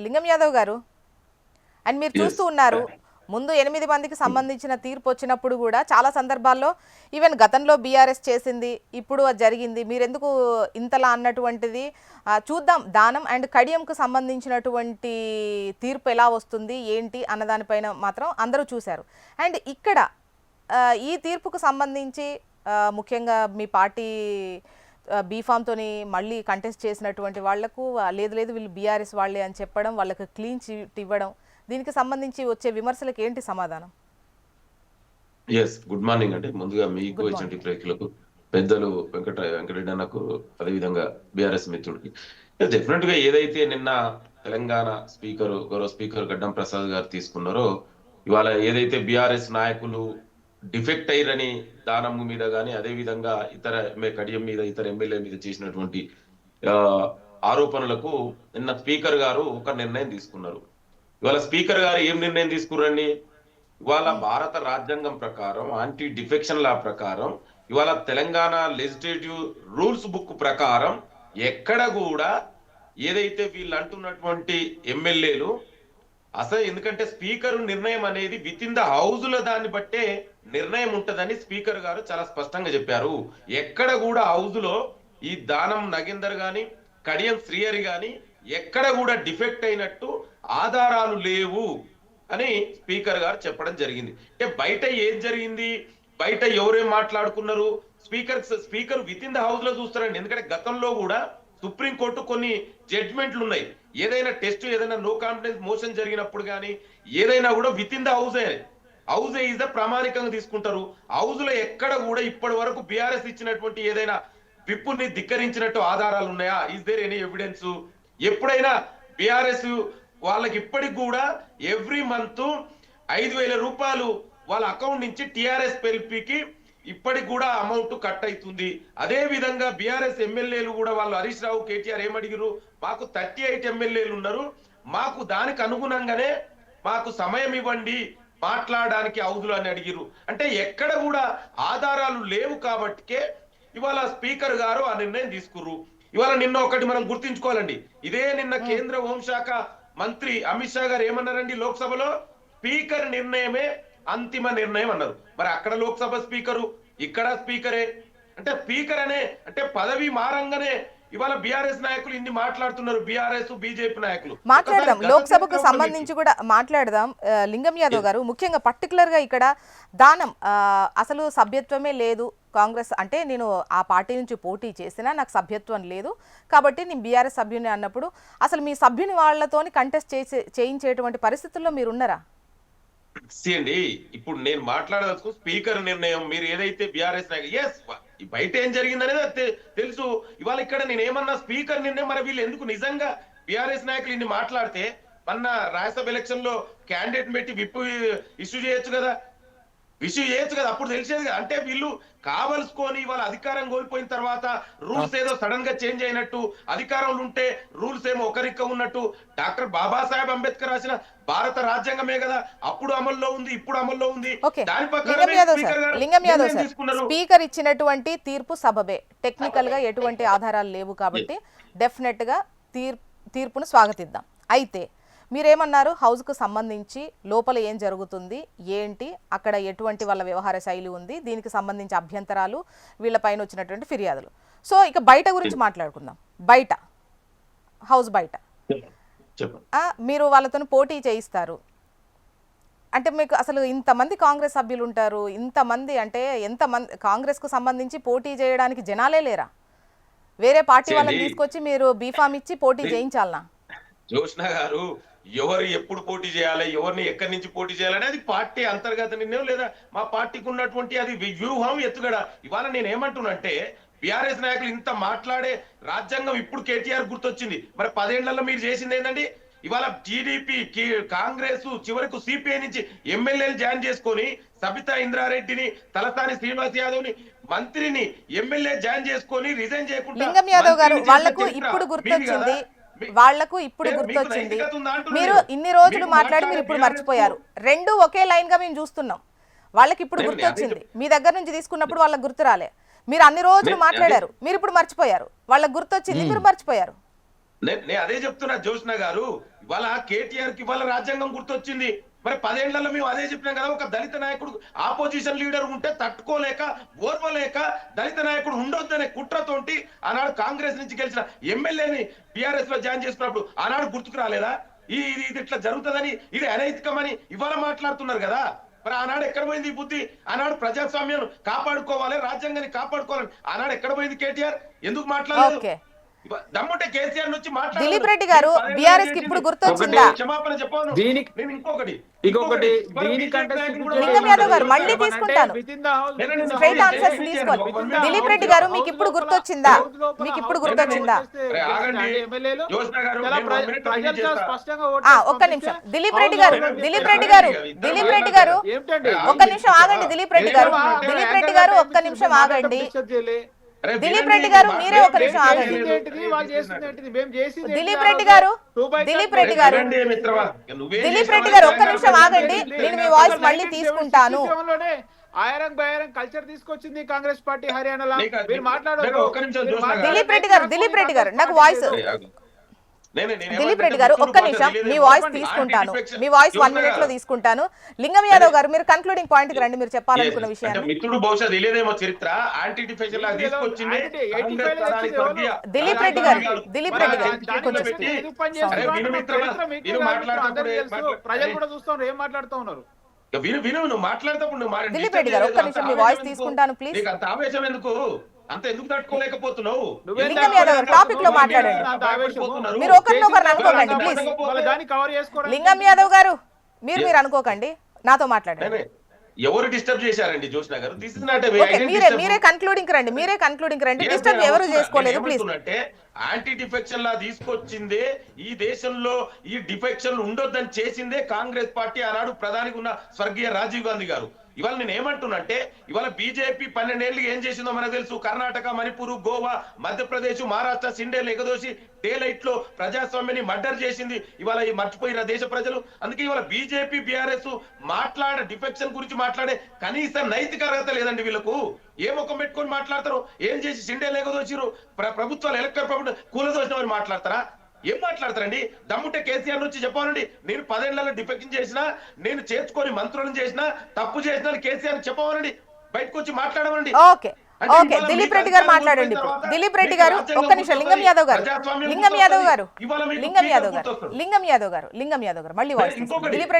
లింగం యాదవ్ గారు, అండ్ మీరు ఎస్ చూస్తూ ఉన్నారు ముందు 8 మందికి సంబంధించిన తీర్పు వచ్చినప్పుడు కూడా చాలా సందర్భాల్లో ఈవెన్ గతంలో బీఆర్ఎస్ చేసింది, ఇప్పుడు అది జరిగింది, మీరెందుకు ఇంతలా అన్నటువంటిది చూద్దాం. దానం అండ్ కడియంకు సంబంధించినటువంటి తీర్పు ఎలా వస్తుంది ఏంటి అన్నదానిపైన మాత్రం అందరూ చూశారు. అండ్ ఇక్కడ ఈ తీర్పుకు సంబంధించి ముఖ్యంగా మీ పార్టీ బీఫామ్తోని మళ్ళీ కంటెస్ట్ చేసినటువంటి వాళ్లకు లేదు లేదు వీళ్ళు బీఆర్ఎస్ వాళ్ళే అని చెప్పడం, వాళ్ళకి క్లీన్ చిట్ ఇవ్వడం, దీనికి సంబంధించి వచ్చే విమర్శలకు ఏంటి సమాధానం? ఎస్ గుడ్ మార్నింగ్ అండి. ముందుగా మీకు గుడ్ ఇచ్చిన మార్నింగ్. ప్రేక్షకులకు, పెద్దలు వెంకటరెడ్డి అన్నకు, అదేవిధంగా బీఆర్ఎస్ మిత్రుడికి డెఫినెట్ గా ఏదైతే నిన్న తెలంగాణ గౌరవ స్పీకర్ గడ్డం ప్రసాద్ గారు తీసుకున్నారో, ఇవాళ ఏదైతే బీఆర్ఎస్ నాయకులు డిఫెక్ట్ అయ్యారని దానం మీద గాని, అదే విధంగా ఇతర కడియం మీద, ఇతర ఎమ్మెల్యే మీద చేసినటువంటి ఆ ఆరోపణలకు నిన్న స్పీకర్ గారు ఒక నిర్ణయం తీసుకున్నారు. ఇవాళ స్పీకర్ గారు ఏం నిర్ణయం తీసుకురండి? ఇవాళ భారత రాజ్యాంగం ప్రకారం, యాంటీ డిఫెక్షన్ లా ప్రకారం, ఇవాళ తెలంగాణ లెజిస్లేటివ్ రూల్స్ బుక్ ప్రకారం ఎక్కడ కూడా ఏదైతే వీళ్ళు అంటున్నటువంటి ఎమ్మెల్యేలు అసలు, ఎందుకంటే స్పీకర్ నిర్ణయం అనేది విత్ ఇన్ ద హౌస్ లో దాన్ని బట్టే నిర్ణయం ఉంటదని స్పీకర్ గారు చాలా స్పష్టంగా చెప్పారు. ఎక్కడ కూడా హౌస్ లో ఈ దానం నగేందర్ గాని, కడియం శ్రీహరి గాని ఎక్కడ కూడా డిఫెక్ట్ అయినట్టు ఆధారాలు లేవు అని స్పీకర్ గారు చెప్పడం జరిగింది. అంటే బయట ఏం జరిగింది, బయట ఎవరేం మాట్లాడుకున్నారు, speaker with in the house లో చూస్తారండి. ఎందుకంటే గతంలో కూడా సుప్రీంకోర్టు కొన్ని జడ్జ్మెంట్లు ఉన్నాయి. ఏదైనా టెస్ట్, ఏదైనా నో కాన్ఫిడెన్స్ మోషన్ జరిగినప్పుడు కానీ ఏదైనా కూడా with in the house is the ప్రామాణికంగా తీసుకుంటారు. హౌస్ లో ఎక్కడ కూడా ఇప్పటి వరకు బీఆర్ఎస్ ఇచ్చినటువంటి ఏదైనా విప్పుని ధిక్కరించినట్టు ఆధారాలు ఉన్నాయా? Is there any evidence? ఎప్పుడైనా బీఆర్ఎస్ వాళ్ళకి ఇప్పటికి కూడా ఎవ్రీ మంత్ 5,000 రూపాయలు వాళ్ళ అకౌంట్ నుంచి టిఆర్ఎస్ పిఎల్పికి ఇప్పటికి కూడా అమౌంట్ కట్ అవుతుంది. అదే విధంగా బీఆర్ఎస్ ఎమ్మెల్యేలు కూడా వాళ్ళు హరీష్ రావు, కేటీఆర్ ఏమడిగిరు, మాకు 38 ఎమ్మెల్యేలు ఉన్నారు, మాకు దానికి అనుగుణంగానే మాకు సమయం ఇవ్వండి మాట్లాడడానికి హౌజులు అని అడిగిరు. అంటే ఎక్కడ కూడా ఆధారాలు లేవు కాబట్టికే ఇవాళ స్పీకర్ గారు ఆ నిర్ణయం తీసుకుర్రు. ఇవాళ నిన్న ఒకటి మనం గుర్తించుకోవాలండి. ఇదే నిన్న కేంద్ర హోంశాఖ మంత్రి అమిత్ షా గారు ఏమన్నారండి లోక్సభలో? స్పీకర్ నిర్ణయమే అంతిమ నిర్ణయం అన్నారు. మరి అక్కడ లోక్సభ స్పీకరు, ఇక్కడ స్పీకరే. అంటే స్పీకర్ అంటే పదవి మారంగానే ఇవాళ బీఆర్ఎస్ నాయకులు ఇన్ని మాట్లాడుతున్నారు. బీఆర్ఎస్ బీజేపీ నాయకులు మాట్లాడదాం, లోక్సభకు సంబంధించి కూడా మాట్లాడదాం. లింగం యాదవ్ గారు, ముఖ్యంగా పర్టికులర్ గా ఇక్కడ దానం అసలు సభ్యత్వమే లేదు కాంగ్రెస్ అంటే, నేను ఆ పార్టీ నుంచి పోటీ చేసినా నాకు సభ్యత్వం లేదు కాబట్టి నేను బీఆర్ఎస్ సభ్యుని అన్నప్పుడు, అసలు మీ సభ్యుని వాళ్ళతోని కంటెస్ట్ చేయించేటువంటి పరిస్థితుల్లో మీరు ఉన్నారా? అండి ఇప్పుడు నేను మాట్లాడదలుచుకు స్పీకర్ నిర్ణయం, మీరు ఏదైతే బీఆర్ఎస్ ఎస్ బయట ఏం జరిగింది అనేది తెలుసు. ఇవాళ ఇక్కడ నేను ఏమన్నా స్పీకర్ నిర్ణయం, మరి వీళ్ళు ఎందుకు నిజంగా బీఆర్ఎస్ నాయకులు ఇన్ని మాట్లాడితే మొన్న రాజ్యసభ ఎలక్షన్ లో క్యాండిడేట్ పెట్టి విప్ ఇష్యూ చేయొచ్చు కదా, అప్పుడు తెలిసేది కదా. అంటే వీళ్ళు కావలసుకొని వాళ్ళ అధికారం కోల్పోయిన తర్వాత రూల్స్ ఏదో సడన్ గా చేంజ్ అయినట్టు, అధికారంలో ఉంటే రూల్స్ ఏమో ఒకరిక్క ఉన్నట్టు. డాక్టర్ బాబాసాహెబ్ అంబేద్కర్ రాసిన భారత రాజ్యాంగమే కదా అప్పుడు అమల్లో ఉంది, ఇప్పుడు అమల్లో ఉంది. దాని ప్రకారం స్పీకర్ ఇచ్చినటువంటి తీర్పు సబబే, టెక్నికల్ గా ఎటువంటి ఆధారాలు లేవు కాబట్టి డెఫినెట్ గా తీర్పును స్వాగతిద్దాం. అయితే మీరేమన్నారు, హౌస్కు సంబంధించి లోపల ఏం జరుగుతుంది ఏంటి, అక్కడ ఎటువంటి వాళ్ళ వ్యవహార శైలి ఉంది, దీనికి సంబంధించి అభ్యంతరాలు, వీళ్ళపైన వచ్చినటువంటి ఫిర్యాదులు. సో ఇక బయట గురించి మాట్లాడుకుందాం. బయట హౌస్ బయట మీరు వాళ్ళతో పోటీ చేయిస్తారు అంటే, మీకు అసలు ఇంతమంది కాంగ్రెస్ సభ్యులు ఉంటారు, ఇంతమంది అంటే ఎంతమంది కాంగ్రెస్కు సంబంధించి పోటీ చేయడానికి జనాలే లేరా? వేరే పార్టీ వాళ్ళని తీసుకొచ్చి మీరు బీఫామ్ ఇచ్చి పోటీ చేయించాలనా? జోష్న గారు, ఎవరు ఎప్పుడు పోటీ చేయాలి, ఎవరిని ఎక్కడి నుంచి పోటీ చేయాలని అది పార్టీ అంతర్గత నిర్ణయం, లేదా మా పార్టీకి ఉన్నటువంటి అది వ్యూహం, ఎత్తుగడ. ఇవాళ నేను ఏమంటున్నంటే, బీఆర్ఎస్ నాయకులు ఇంత మాట్లాడే రాజ్యాంగం ఇప్పుడు కేటీఆర్ గుర్తొచ్చింది. మరి 10 ఏళ్లలో మీరు చేసింది ఏంటండి? ఇవాళ టీడీపీ, కాంగ్రెస్, చివరకు సిపిఐ నుంచి ఎమ్మెల్యేలు జాయిన్ చేసుకొని సబితా ఇంద్రారెడ్డిని, తలసాని శ్రీనివాస్ యాదవ్ ని మంత్రిని ఎమ్మెల్యే జాయిన్ చేసుకొని రిజైన్ చేయకుండా, లింగం యాదవ్ గారు వాళ్లకు ఇప్పుడు గుర్తొచ్చింది, మీరు ఇన్ని రోజులు మాట్లాడి మీరు ఇప్పుడు మర్చిపోయారు. రెండు ఒకే లైన్ గా మేము చూస్తున్నాం. వాళ్ళకి ఇప్పుడు గుర్తొచ్చింది, మీ దగ్గర నుంచి తీసుకున్నప్పుడు వాళ్ళకి గుర్తు రాలే. మీరు అన్ని రోజులు మాట్లాడారు, మీరు ఇప్పుడు మర్చిపోయారు. వాళ్ళకి గుర్తొచ్చింది, మీరు మర్చిపోయారు. నేను అదే చెప్తున్నా జ్యోత్స్న గారు, ఇవాళ కేటీఆర్ కి ఇవాళ రాజ్యాంగం గుర్తొచ్చింది. మరి 10 ఏళ్లలో మేము అదే చెప్పినాం కదా, ఒక దళిత నాయకుడు ఆపోజిషన్ లీడర్ ఉంటే తట్టుకోలేక ఓర్వలేక దళిత నాయకుడు ఉండొద్దనే కుట్రతోటి ఆనాడు కాంగ్రెస్ నుంచి గెలిచిన ఎమ్మెల్యేని టిఆర్ఎస్ లో జాయిన్ చేసుకున్నప్పుడు ఆనాడు గుర్తుకు రాలేదా? ఇది ఇట్లా జరుగుతుందని, ఇది అనైతికమని ఇవాళ మాట్లాడుతున్నారు కదా. మరి ఆనాడు ఎక్కడ పోయింది ఈ బుద్ధి? ఆనాడు ప్రజాస్వామ్యం కాపాడుకోవాలి, రాజ్యాంగాన్ని కాపాడుకోవాలని ఆనాడు ఎక్కడ పోయింది కేటీఆర్? ఎందుకు మాట్లాడలేదు? ఓకే దమ్ముంటే కేసీఆర్ నుంచి దిలీప్ రెడ్డి గారు బీఆర్ఎస్ కి ఇప్పుడు గుర్తొచ్చిందా? క్షమాపణ చెప్పాను. దీనికి నేను ఇంకొకటి దీనికంటే లింగం యాదవ్ గారు మళ్ళీ తీసుకుంటాను, స్ట్రైట్ ఆన్సర్స్ తీసుకోండి. దిలీప్ రెడ్డి గారు మీకు ఇప్పుడు గుర్తొచ్చిందా? మీకు ఇప్పుడు గుర్తొచ్చిందా? ఒక్క నిమిషం దిలీప్ రెడ్డి గారు, దిలీప్ రెడ్డి గారు, దిలీప్ రెడ్డి గారు ఒక్క నిమిషం ఆగండి. దిలీప్ రెడ్డి గారు, దిలీప్ రెడ్డి గారు ఒక్క నిమిషం ఆగండి. దిలీప్ రెడ్డి గారు మీరే ఒక నిమిషం ఆగండి. దిలీప్ రెడ్డి గారు, దిలీప్ రెడ్డి గారు, దిలీప్ రెడ్డి గారు ఒక్క నిమిషం ఆగండి. నేను మీ వాయిస్ మళ్ళీ తీసుకుంటాను. ఆయరంగ్ బయారంగ్ కల్చర్ తీసుకొచ్చింది కాంగ్రెస్ పార్టీ హర్యానాలో. మీరు మాట్లాడొద్దు. దిలీప్ రెడ్డి గారు, దిలీప్ రెడ్డి గారు నాకు వాయిస్, దిలీప్ రెడ్డి గారు ఒక్క నిమిషం మీ వాయిస్ తీసుకుంటాను, మీ వాయిస్ 1 minute లో తీసుకుంటాను. లింగం యాదవ్ గారు మీరు కన్క్లూడింగ్ పాయింట్ కి రండి, మీరు చెప్పాలనుకున్న విషయాన్ని. మిత్రుడు బహుశా తెలియదేమో చరిత్ర, యాంటీ డిఫెక్షన్ లాగా తీసుకొచ్చింది దిలీప్ రెడ్డి గారు, దిలీప్ రెడ్డి గారు కొంచెం ప్రజలు కూడా చూస్తున్నారు ఏం మాట్లాడుతూ ఉన్నారు. విను నువ్వు మాట్లాడేటప్పుడు నువ్వు దిలీప్ రెడ్డి గారు ఒక్క నిమిషం మీ వాయిస్ తీసుకుంటాను ప్లీజ్. నీకు అంత ఆవేశం ఎందుకు? అంత ఎందుకు తట్టుకోలేకపోతున్నావు? లింగం యాదవ్ గారు టాపిక్ లో మాట్లాడండి, మీరు ఒకరినొకరు అనుకోకండి ప్లీజ్. లింగం యాదవ్ గారు మీరు అనుకోకండి, నాతో మాట్లాడండి. ఎవరు డిస్టర్బ్ చేశారండి జ్యోత్స్న గారు? దిస్ ఇస్ నాట్ మీరే కన్క్లూడింగ్ రండి, మీరే కన్క్లూడింగ్ రండి. డిస్టర్బ్ ఎవరు చేసుకోలేదు ప్లీజ్. అంటే యాంటీ డిఫెక్షన్ లా తీసుకొచ్చిందే, ఈ దేశంలో ఈ డిఫెక్షన్ ఉండొద్దని చేసిందే కాంగ్రెస్ పార్టీ. ఆనాడు ప్రధానిగా ఉన్న స్వర్గీయ రాజీవ్ గాంధీ గారు. ఇవాళ నేను ఏమంటున్నంటే, ఇవాళ బీజేపీ 12 ఏళ్ళు ఏం చేసిందో మనకు తెలుసు. కర్ణాటక, మణిపూర్, గోవా, మధ్యప్రదేశ్, మహారాష్ట్ర, సిండేలు ఎగదోసి డేలైట్ లో ప్రజాస్వామ్యాన్ని మర్డర్ చేసింది. ఇవాళ ఈ మర్చిపోయిన దేశ ప్రజలు. అందుకే ఇవాళ బీజేపీ బీఆర్ఎస్ డిఫెక్షన్ గురించి మాట్లాడే కనీస నైతిక అర్హత లేదండి వీళ్ళకు. ఏ ముఖం పెట్టుకొని మాట్లాడతారు? ఏం చేసి సిండేలు ఎగదోసిరు, ప్రభుత్వాలు ఎలక్టర్ ప్రభుత్వం కూలదోసినామని మాట్లాడతారా? ఏం మాట్లాడతారండి? దమ్ముంటే కేసీఆర్ నుంచి చెప్పాలండి, నేను 10 ఏళ్లలో డిఫెక్షన్ చేసినా, నేను చేర్చుకొని మంత్రులను చేసినా, తప్పు చేసినా కేసీఆర్ చెప్పవాలండి, బయటకు వచ్చి మాట్లాడమండి. ఓకే ఓకే దిలీప్ రెడ్డి గారు మాట్లాడండి. దిలీప్ రెడ్డి గారు ఒక్క నిమిషం. లింగం యాదవ్ గారు, లింగం యాదవ్ గారు, లింగం యాదవ్ గారు, లింగం యాదవ్ గారు, లింగం యాదవ్ గారు మళ్ళీ వాయిస్. దిలీప్